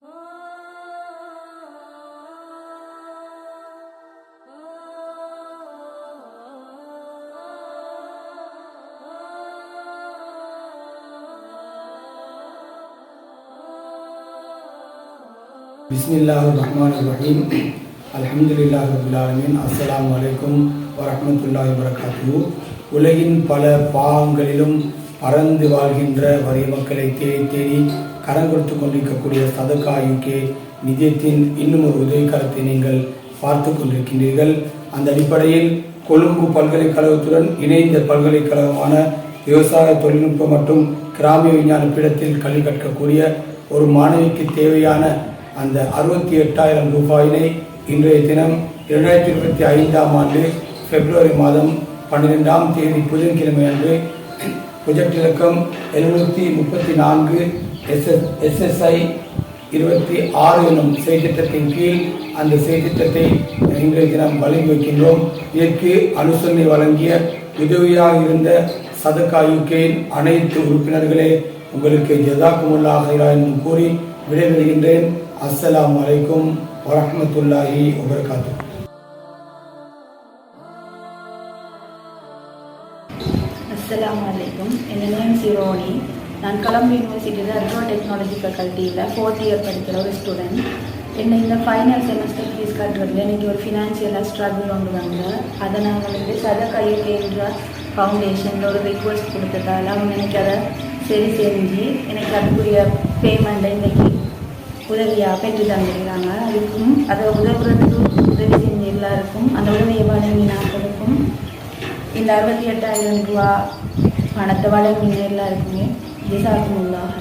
பிஸ்மில்லாஹிர்ரஹ்மானிர்ரஹீம். அல்ஹம்துலில்லாஹி ரப்பில் ஆலமீன். அஸ்ஸலாமு அலைக்கும் வரஹ்மத்துல்லாஹி வபரகாத்துஹு. உலகின் பல பாகங்களிலும் பறந்து வாழ்கின்ற வறிய மக்களை தேடி தேடி கரம் கொடுத்து கொண்டிருக்கக்கூடிய சதகா யூகே நிதியத்தின் இன்னும் ஒரு உதவிக்கரத்தை நீங்கள் பார்த்து கொண்டிருக்கின்றீர்கள். அந்த அடிப்படையில் கொழும்பு பல்கலைக்கழகத்துடன் இணைந்த பல்கலைக்கழகமான விவசாய தொழில்நுட்பம் மற்றும் கிராமிய விஞ்ஞான பீடத்தில் கல்வி கற்கக்கூடிய ஒரு மாணவிக்கு தேவையான அந்த 68,000 ரூபாயினை இன்றைய தினம் 2025ஆம் ஆண்டு பிப்ரவரி மாதம் 12ஆம் தேதி புதன்கிழமை அன்று ப்ரொஜெக்ட் இலக்கம் 734 SSI 26 எனும் செய்திட்டத்தின் கீழ் அந்த செய்திட்டத்தை இன்றைய தினம் வழங்கி வைக்கின்றோம். இதற்கு அனுசரணை வழங்கிய உதவியாக இருந்த சதகா யூகேயின் அனைத்து உறுப்பினர்களே உங்களுக்கு ஜஸாக்குமுல்லாஹ் ஹைரா என்று கூறி விடைபெறுகின்றேன். அஸ்ஸலாமு அலைக்கும் வரஹ்மத்துல்லாஹி வபரகாத்துஹு. அஸ்ஸலாமு அலைக்கும். என் நேம் சிரோனி. நான் கொலம்பு யூனிவர்சிட்டியில் அக்ரோ டெக்னாலஜி ஃபேக்கல்ட்டியில் 4th இயர் படிக்கிற ஒரு ஸ்டூடெண்ட். என்னை இந்த ஃபைனல் செமஸ்டர் ஃபீஸ் கட்டுறதுல எனக்கு ஒரு ஃபினான்ஷியலாக ஸ்ட்ரகிள் கொண்டு வந்தேன். அதை நாங்கள் வந்து சதகா யூகேன்ற ஃபவுண்டேஷனில் ஒரு ரிக்வெஸ்ட் கொடுத்ததால் அவங்க எனக்கு அதை சரி செஞ்சு எனக்கு அதுக்குரிய பேமெண்ட்டை இன்றைக்கி உதவியாக பெற்று தந்துருக்கிறாங்க. அதுக்கும் அதை உதவுறதுக்கு உதவி செஞ்ச எல்லாருக்கும் அந்த உதவியை வழங்கினாக்களுக்கும் இந்த 68,000 ரூபா பணத்தை வழங்கின எல்லாருக்குமே ஜஸாக்குமுல்லாஹ்.